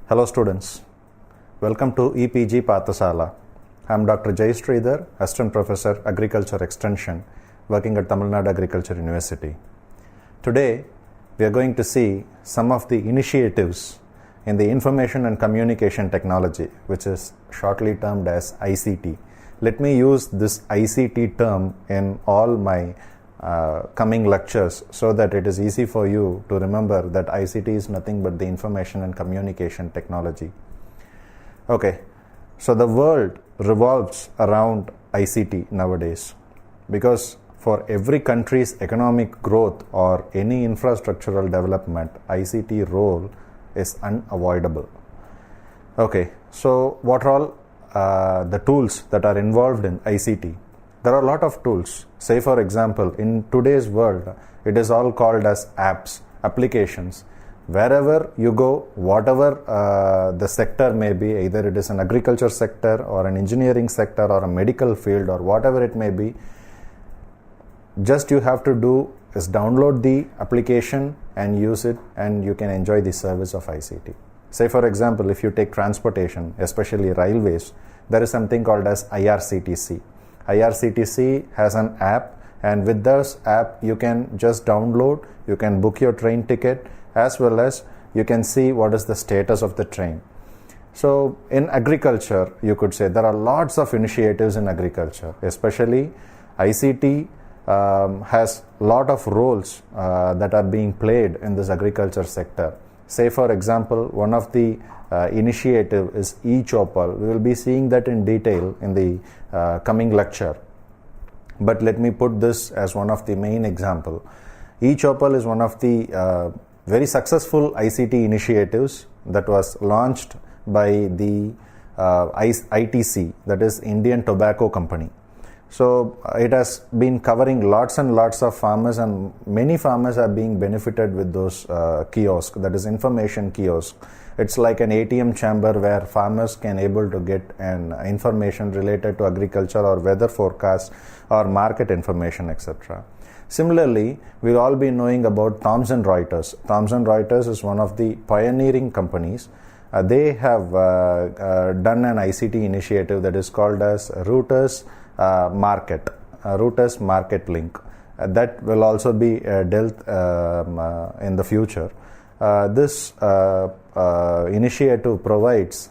Hello students, welcome to EPG Pathasala. I am Dr. Jay Sridhar, Assistant Professor Agriculture Extension, working at Tamil Nadu Agriculture University. Today, we are going to see some of the initiatives in the Information and Communication Technology, which is shortly termed as ICT. Let me use this ICT term in all my coming lectures so that it is easy for you to remember that ICT is nothing but the information and communication technology. Okay, so the world revolves around ICT nowadays because for every country's economic growth or any infrastructural development, ICT role is unavoidable. Okay, so what are all the tools that are involved in ICT? There are a lot of tools. Say for example, in today's world, it is all called as apps, applications. Wherever you go, whatever the sector may be, either it is an agriculture sector or an engineering sector or a medical field or whatever it may be, just you have to do is download the application and use it, and you can enjoy the service of ICT. Say for example, if you take transportation, especially railways, there is something called as IRCTC. IRCTC has an app, and with this app you can just download, you can book your train ticket, as well as you can see what is the status of the train. So in agriculture, you could say there are lots of initiatives in agriculture, especially ICT has lot of roles that are being played in this agriculture sector. Say for example, one of the initiative is eChoupal. We will be seeing that in detail in the coming lecture. But let me put this as one of the main example. eChoupal is one of the very successful ICT initiatives that was launched by the ITC, that is Indian Tobacco Company. So it has been covering lots and lots of farmers, and many farmers are being benefited with those kiosks, that is information kiosk. It's like an ATM chamber where farmers can able to get an information related to agriculture or weather forecast or market information, etc. Similarly, we'll all be knowing about Thomson Reuters. Thomson Reuters is one of the pioneering companies. They have done an ICT initiative that is called as Reuters Reuters Market Link. That will also be dealt in the future. This initiative provides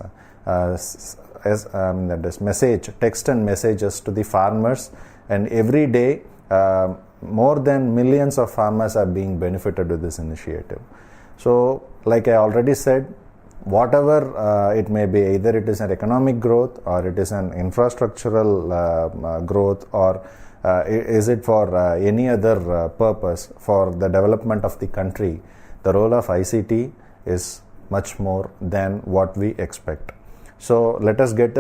text and messages to the farmers, and every day more than millions of farmers are being benefited with this initiative. So like I already said, whatever it may be, either it is an economic growth or it is an infrastructural growth, or is it for any other purpose for the development of the country, the role of ICT is much more than what we expect. So let us get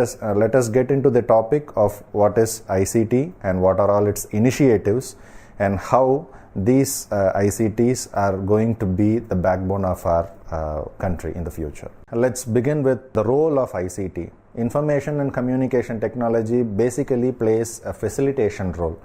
into the topic of what is ICT and what are all its initiatives and how these ICTs are going to be the backbone of our country in the future. Let's begin with the role of ICT. Information and communication technology basically plays a facilitation role.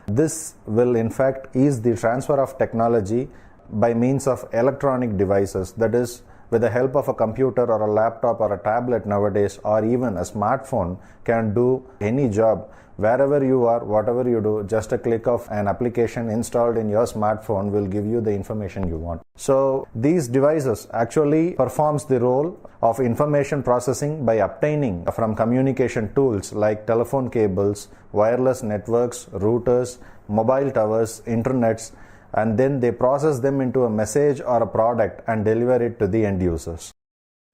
This will in fact ease the transfer of technology by means of electronic devices, that is, with the help of a computer or a laptop or a tablet nowadays, or even a smartphone can do any job. Wherever you are, whatever you do, just a click of an application installed in your smartphone will give you the information you want. So these devices actually performs the role of information processing by obtaining from communication tools like telephone cables, wireless networks, routers, mobile towers, internets, and then they process them into a message or a product and deliver it to the end users.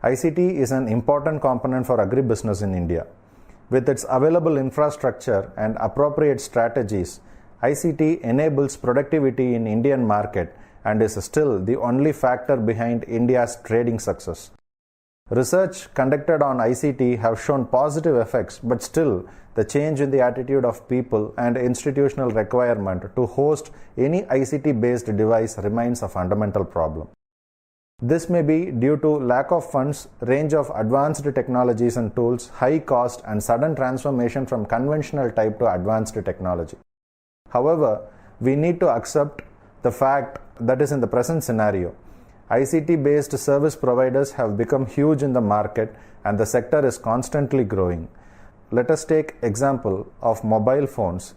ICT is an important component for agribusiness in India. With its available infrastructure and appropriate strategies, ICT enables productivity in Indian market and is still the only factor behind India's trading success. Research conducted on ICT have shown positive effects, but still the change in the attitude of people and institutional requirement to host any ICT-based device remains a fundamental problem. This may be due to lack of funds, range of advanced technologies and tools, high cost, and sudden transformation from conventional type to advanced technology. However, we need to accept the fact that is in the present scenario, ICT based service providers have become huge in the market and the sector is constantly growing. Let us take example of mobile phones.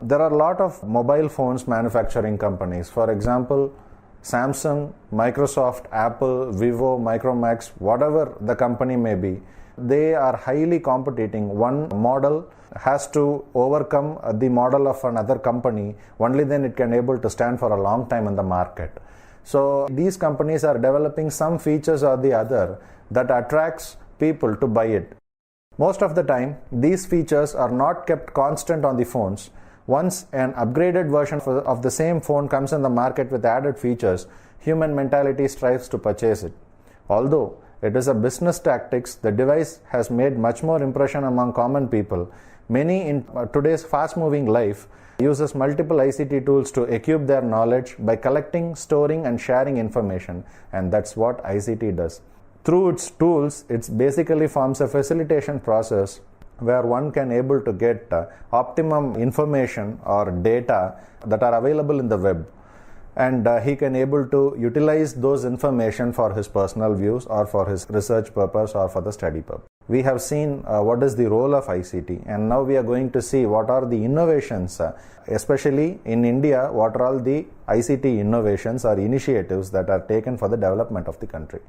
There are a lot of mobile phones manufacturing companies. For example, Samsung, Microsoft, Apple, Vivo, Micromax, whatever the company may be, they are highly competing. One model has to overcome the model of another company. Only then it can able to stand for a long time in the market. So these companies are developing some features or the other that attracts people to buy it. Most of the time, these features are not kept constant on the phones. Once an upgraded version of the same phone comes in the market with added features, human mentality strives to purchase it. Although it is a business tactics, the device has made much more impression among common people. Many in today's fast-moving life uses multiple ICT tools to equip their knowledge by collecting, storing and sharing information, and that's what ICT does. Through its tools, it basically forms a facilitation process where one can able to get optimum information or data that are available in the web, and he can able to utilize those information for his personal views or for his research purpose or for the study purpose. We have seen what is the role of ICT, and now we are going to see what are the innovations, especially in India, what are all the ICT innovations or initiatives that are taken for the development of the country.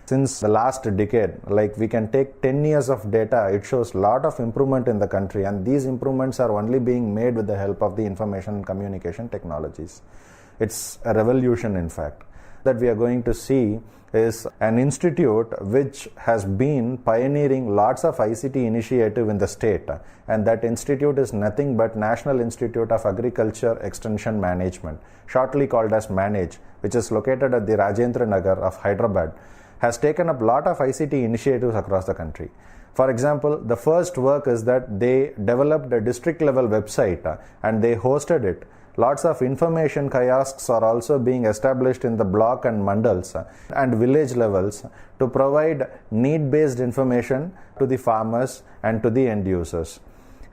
Since the last decade, like we can take 10 years of data, it shows a lot of improvement in the country, and these improvements are only being made with the help of the information and communication technologies. It's a revolution, in fact. That we are going to see is an institute which has been pioneering lots of ICT initiative in the state, and that institute is nothing but National Institute of Agriculture Extension Management, shortly called as MANAGE, which is located at the Rajendra Nagar of Hyderabad, has taken up a lot of ICT initiatives across the country. For example, the first work is that they developed a district level website and they hosted it. Lots of information kiosks are also being established in the block and mandals and village levels to provide need-based information to the farmers and to the end users.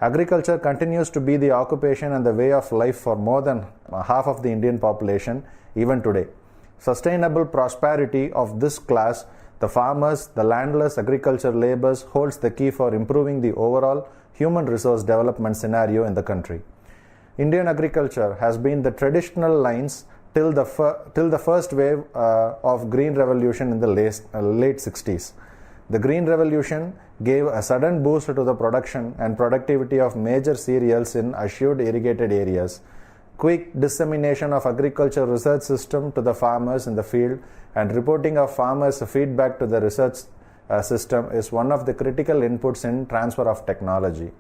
Agriculture continues to be the occupation and the way of life for more than half of the Indian population even today. Sustainable prosperity of this class, the farmers, the landless, agriculture laborers, holds the key for improving the overall human resource development scenario in the country. Indian agriculture has been the traditional lines till the first wave of Green Revolution in the late 60s. The Green Revolution gave a sudden boost to the production and productivity of major cereals in assured irrigated areas. Quick dissemination of agriculture research system to the farmers in the field and reporting of farmers' feedback to the research system is one of the critical inputs in transfer of technology.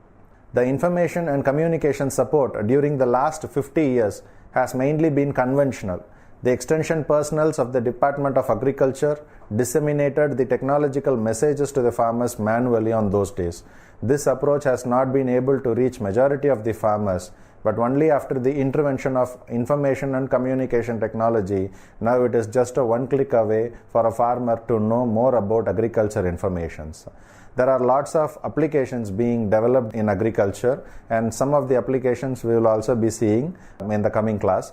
The information and communication support during the last 50 years has mainly been conventional. The extension personnel of the Department of Agriculture disseminated the technological messages to the farmers manually on those days. This approach has not been able to reach majority of the farmers, but only after the intervention of information and communication technology, now it is just a one-click away for a farmer to know more about agriculture information. There are lots of applications being developed in agriculture, and some of the applications we will also be seeing in the coming class.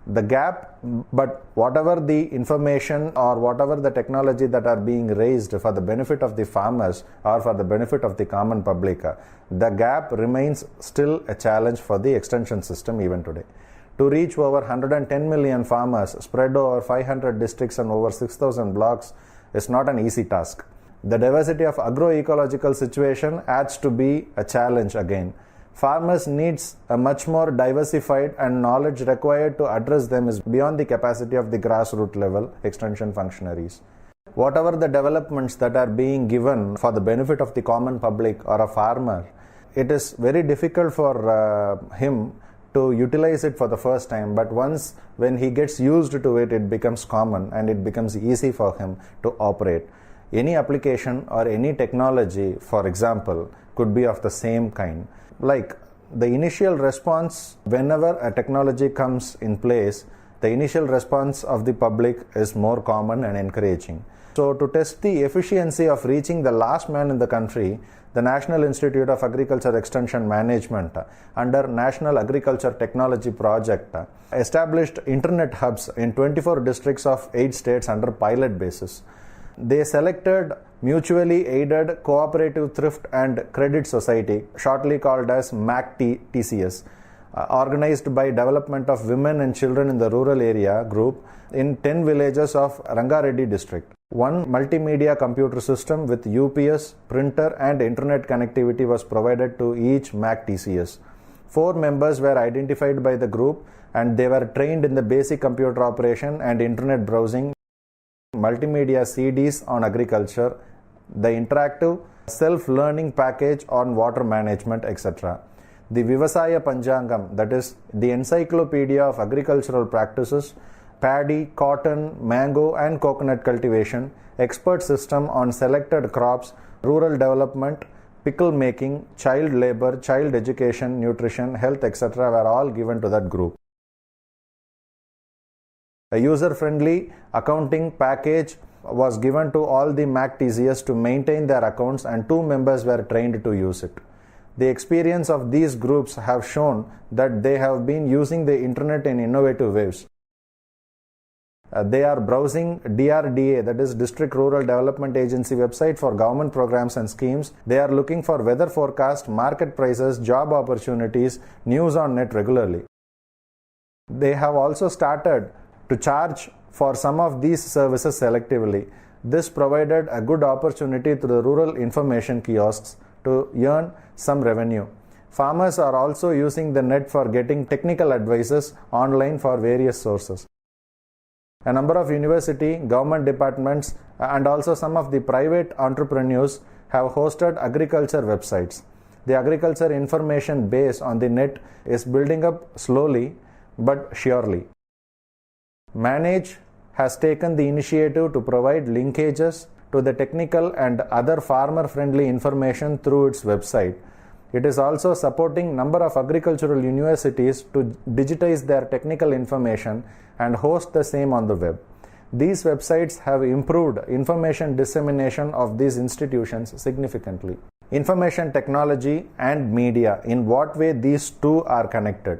The gap, but whatever the information or whatever the technology that are being raised for the benefit of the farmers or for the benefit of the common public, the gap remains still a challenge for the extension system even today. To reach over 110 million farmers spread over 500 districts and over 6,000 blocks is not an easy task. The diversity of agroecological situation adds to be a challenge again. Farmers needs a much more diversified, and knowledge required to address them is beyond the capacity of the grassroots level extension functionaries. Whatever the developments that are being given for the benefit of the common public or a farmer, it is very difficult for him to utilize it for the first time, but once when he gets used to it, it becomes common and it becomes easy for him to operate. Any application or any technology, for example, could be of the same kind. Like the initial response, whenever a technology comes in place, the initial response of the public is more common and encouraging. So, to test the efficiency of reaching the last man in the country, the National Institute of Agriculture Extension Management under National Agriculture Technology Project established internet hubs in 24 districts of 8 states under pilot basis. They selected Mutually Aided Cooperative Thrift and Credit Society, shortly called as MACTCS, organized by Development of Women and Children in the Rural Area group in 10 villages of Rangareddy district. One multimedia computer system with UPS, printer and internet connectivity was provided to each MACTCS. 4 members were identified by the group and they were trained in the basic computer operation and internet browsing, multimedia CDs on agriculture, the interactive self-learning package on water management, etc. The Vivasaya Panjangam, that is the Encyclopedia of Agricultural Practices, paddy, cotton, mango and coconut cultivation, expert system on selected crops, rural development, pickle making, child labor, child education, nutrition, health, etc. were all given to that group. A user-friendly accounting package was given to all the MACTCS to maintain their accounts and 2 members were trained to use it. The experience of these groups have shown that they have been using the internet in innovative ways. They are browsing DRDA, that is District Rural Development Agency website for government programs and schemes. They are looking for weather forecast, market prices, job opportunities, news on net regularly. They have also started to charge for some of these services selectively. This provided a good opportunity to the rural information kiosks to earn some revenue. Farmers are also using the net for getting technical advices online for various sources. A number of university, government departments and also some of the private entrepreneurs have hosted agriculture websites. The agriculture information base on the net is building up slowly but surely. Manage has taken the initiative to provide linkages to the technical and other farmer-friendly information through its website. It is also supporting number of agricultural universities to digitize their technical information and host the same on the web. These websites have improved information dissemination of these institutions significantly. Information technology and media, in what way these two are connected?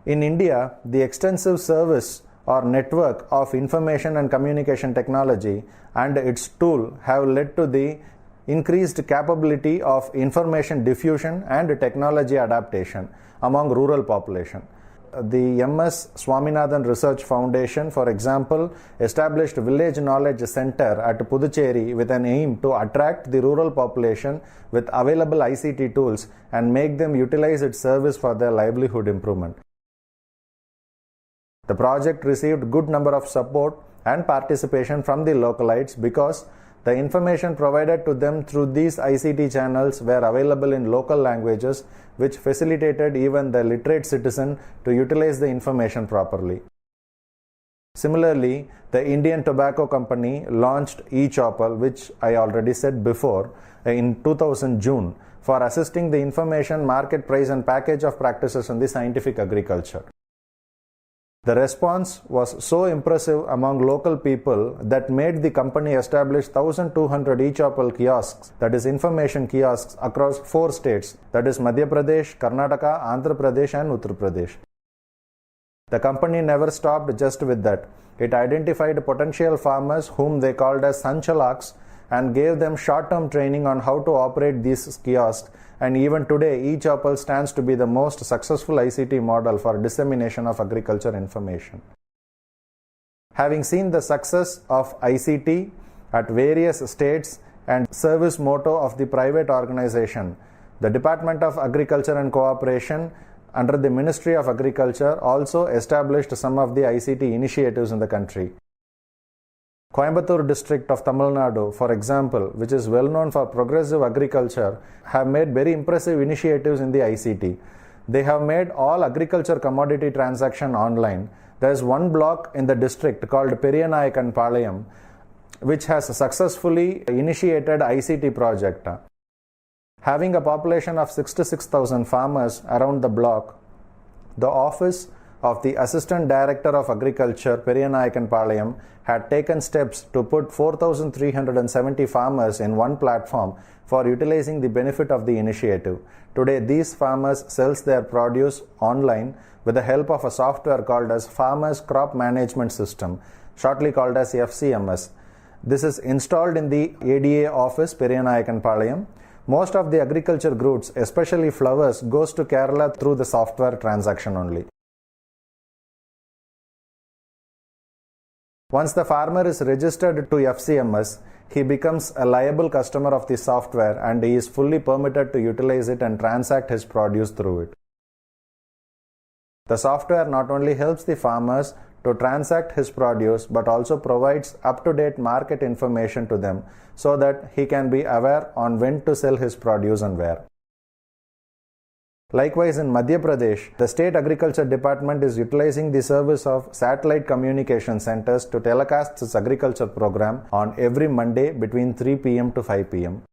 In India, the extensive service or network of information and communication technology and its tool have led to the increased capability of information diffusion and technology adaptation among rural population. The MS Swaminathan Research Foundation, for example, established Village Knowledge Center at Puducherry with an aim to attract the rural population with available ICT tools and make them utilize its service for their livelihood improvement. The project received good number of support and participation from the localites because the information provided to them through these ICT channels were available in local languages, which facilitated even the literate citizen to utilize the information properly. Similarly, the Indian Tobacco Company launched eChoppal, which I already said before, in 2000 June for assisting the information, market price and package of practices in the scientific agriculture. The response was so impressive among local people that made the company establish 1,200 eChoppal kiosks, that is information kiosks, across 4 states, that is Madhya Pradesh, Karnataka, Andhra Pradesh and Uttar Pradesh. The company never stopped just with that. It identified potential farmers whom they called as Sanchalaks and gave them short-term training on how to operate these kiosks, and even today eChoppal stands to be the most successful ICT model for dissemination of agriculture information. Having seen the success of ICT at various states and service motto of the private organization, the Department of Agriculture and Cooperation under the Ministry of Agriculture also established some of the ICT initiatives in the country. Coimbatore district of Tamil Nadu, for example, which is well known for progressive agriculture, have made very impressive initiatives in the ICT. They have made all agriculture commodity transaction online. There is one block in the district called Periyanayakan Palayam, which has successfully initiated ICT project. Having a population of 66,000 farmers around the block, the office of the Assistant Director of Agriculture, Periyanayakanpalayam, had taken steps to put 4,370 farmers in one platform for utilizing the benefit of the initiative. Today, these farmers sell their produce online with the help of a software called as Farmers Crop Management System, shortly called as FCMS. This is installed in the ADA office, Periyanayakanpalayam. Most of the agriculture goods, especially flowers, goes to Kerala through the software transaction only. Once the farmer is registered to FCMS, he becomes a liable customer of the software and he is fully permitted to utilize it and transact his produce through it. The software not only helps the farmers to transact his produce but also provides up-to-date market information to them so that he can be aware on when to sell his produce and where. Likewise, in Madhya Pradesh, the State Agriculture Department is utilizing the service of satellite communication centers to telecast its agriculture program on every Monday between 3 p.m. to 5 p.m.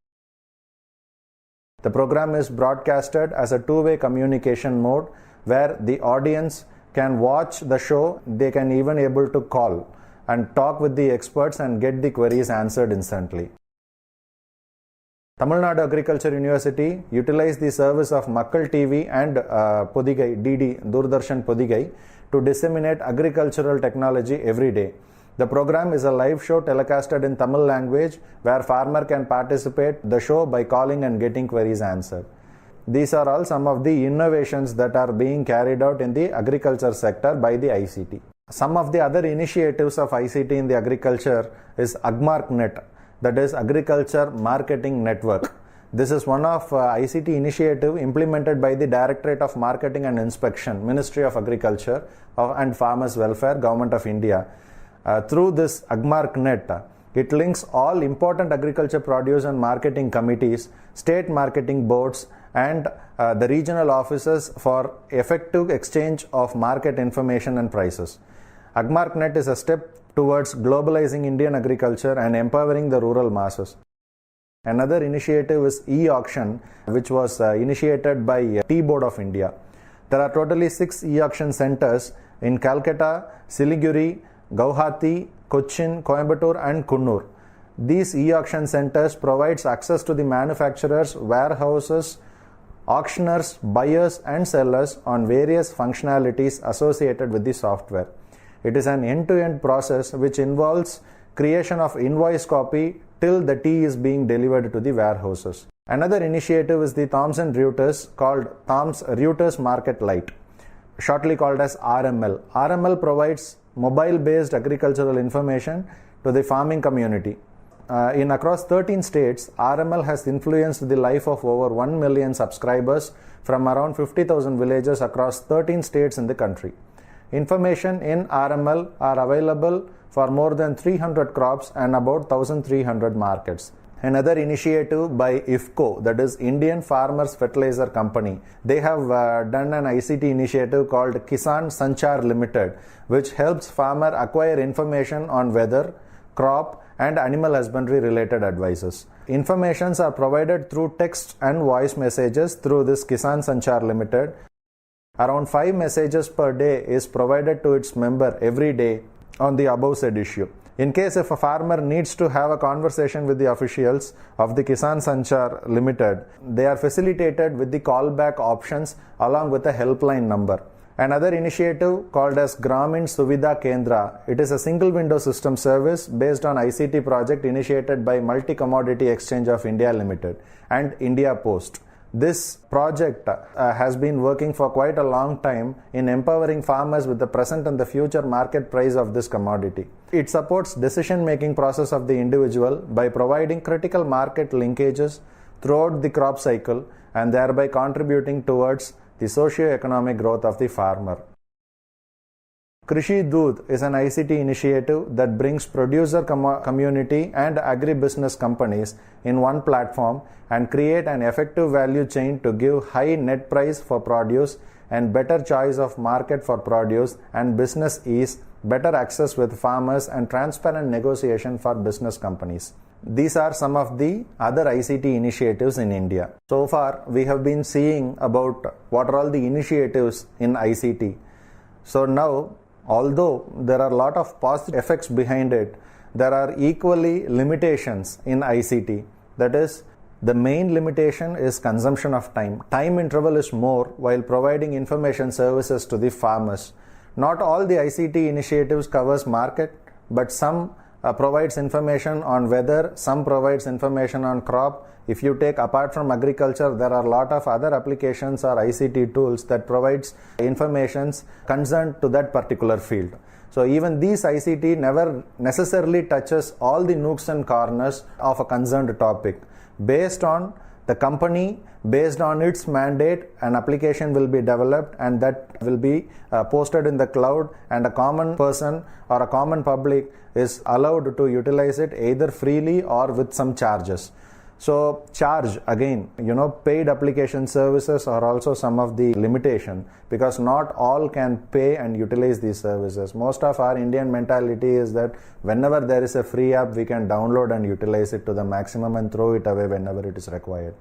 The program is broadcasted as a two-way communication mode where the audience can watch the show, they can even able to call and talk with the experts and get the queries answered instantly. Tamil Nadu Agriculture University utilized the service of Makkal TV and Podigai, DD, Doordarshan Podigai to disseminate agricultural technology every day. The program is a live show telecasted in Tamil language where farmer can participate the show by calling and getting queries answered. These are all some of the innovations that are being carried out in the agriculture sector by the ICT. Some of the other initiatives of ICT in the agriculture is AgmarkNet, that is Agriculture Marketing Network. This is one of ICT initiative implemented by the Directorate of Marketing and Inspection, Ministry of Agriculture and Farmers Welfare, Government of India. Through this AgmarkNet, it links all important agriculture produce and marketing committees, state marketing boards, and the regional offices for effective exchange of market information and prices. AgmarkNet is a step towards globalizing Indian agriculture and empowering the rural masses. Another initiative is e-auction, which was initiated by Tea Board of India. There are totally 6 e-auction centers in Calcutta, Siliguri, Guwahati, Cochin, Coimbatore and Kunnur. These e-auction centers provides access to the manufacturers, warehouses, auctioneers, buyers and sellers on various functionalities associated with the software. It is an end-to-end process which involves creation of invoice copy till the tea is being delivered to the warehouses. Another initiative is the Thomson Reuters called Thom's Reuters Market Lite, shortly called as RML. RML provides mobile-based agricultural information to the farming community. In across 13 states, RML has influenced the life of over 1 million subscribers from around 50,000 villages across 13 states in the country. Information in RML are available for more than 300 crops and about 1,300 markets. Another initiative by IFFCO, that is Indian Farmers Fertilizer Company, they have done an ICT initiative called Kisan Sanchar Limited, which helps farmer acquire information on weather, crop and animal husbandry related advices. Informations are provided through text and voice messages through this Kisan Sanchar Limited. Around 5 messages per day is provided to its member every day on the above said issue. In case if a farmer needs to have a conversation with the officials of the Kisan Sanchar Limited, they are facilitated with the callback options along with a helpline number. Another initiative called as Gramin Suvidha Kendra. It is a single window system service based on ICT project initiated by Multi Commodity Exchange of India Limited and India Post. This project has been working for quite a long time in empowering farmers with the present and the future market price of this commodity. It supports decision-making process of the individual by providing critical market linkages throughout the crop cycle and thereby contributing towards the socio-economic growth of the farmer. Krishi Doodh is an ICT initiative that brings producer community and agribusiness companies in one platform and create an effective value chain to give high net price for produce and better choice of market for produce and business ease, better access with farmers and transparent negotiation for business companies. These are some of the other ICT initiatives in India. So far, we have been seeing about what are all the initiatives in ICT. So now, although there are a lot of positive effects behind it, there are equally limitations in ICT. That is, the main limitation is consumption of time. Time interval is more while providing information services to the farmers. Not all the ICT initiatives covers market, but some provides information on weather, some provides information on crop. If you take apart from agriculture, there are a lot of other applications or ICT tools that provides informations concerned to that particular field. So even these ICT never necessarily touches all the nooks and corners of a concerned topic. Based on the company, based on its mandate, an application will be developed and that will be posted in the cloud, and a common person or a common public is allowed to utilize it either freely or with some charges. So charge, again, paid application services are also some of the limitation, because not all can pay and utilize these services. Most of our Indian mentality is that whenever there is a free app, we can download and utilize it to the maximum and throw it away whenever it is required.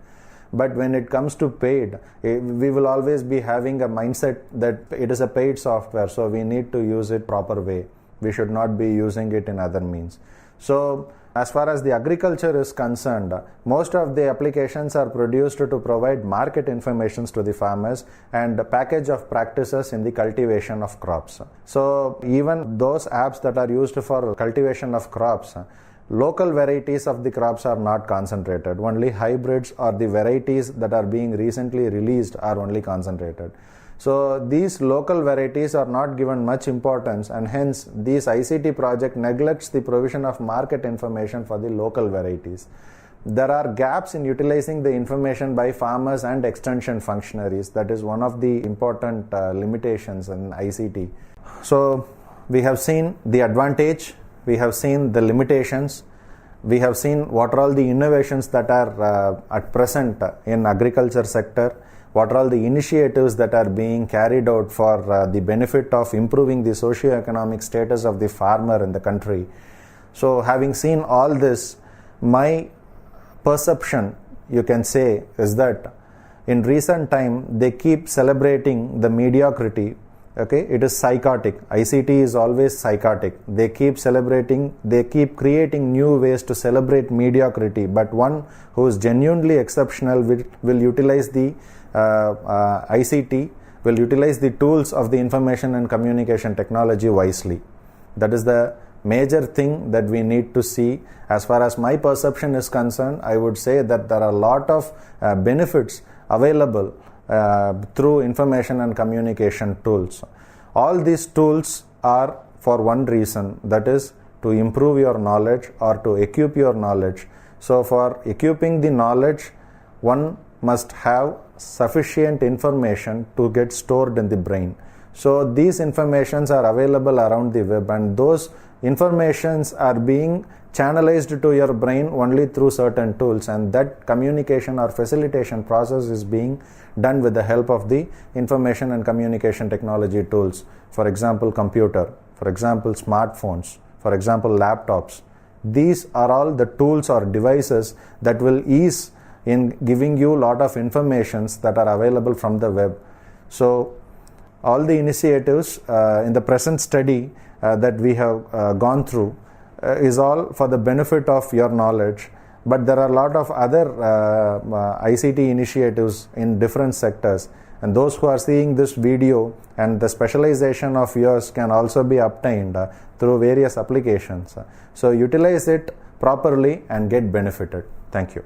But when it comes to paid, we will always be having a mindset that it is a paid software, so we need to use it proper way. We should not be using it in other means. So as far as the agriculture is concerned, most of the applications are produced to provide market information to the farmers and a package of practices in the cultivation of crops. So even those apps that are used for cultivation of crops, local varieties of the crops are not concentrated. Only hybrids or the varieties that are being recently released are only concentrated. So these local varieties are not given much importance, and hence this ICT project neglects the provision of market information for the local varieties. There are gaps in utilizing the information by farmers and extension functionaries. That is one of the important limitations in ICT. So we have seen the advantage, we have seen the limitations, we have seen what are all the innovations that are at present in agriculture sector, what are all the initiatives that are being carried out for the benefit of improving the socio-economic status of the farmer in the country. So having seen all this, my perception, you can say, is that in recent time they keep celebrating the mediocrity. Okay, it is psychotic. ICT is always psychotic. They keep celebrating, they keep creating new ways to celebrate mediocrity, but one who is genuinely exceptional will utilize the ICT, will utilize the tools of the information and communication technology wisely. That is the major thing that we need to see. As far as my perception is concerned, I would say that there are a lot of benefits available through information and communication tools. All these tools are for one reason, that is to improve your knowledge or to equip your knowledge. So for equipping the knowledge, one must have sufficient information to get stored in the brain. So these informations are available around the web, and those informations are being channelized to your brain only through certain tools, and that communication or facilitation process is being done with the help of the information and communication technology tools. For example, computer, for example, smartphones, for example, laptops. These are all the tools or devices that will ease in giving you a lot of informations that are available from the web. So all the initiatives in the present study that we have gone through is all for the benefit of your knowledge, but there are a lot of other ICT initiatives in different sectors, and those who are seeing this video and the specialization of yours can also be obtained through various applications. So utilize it properly and get benefited. Thank you.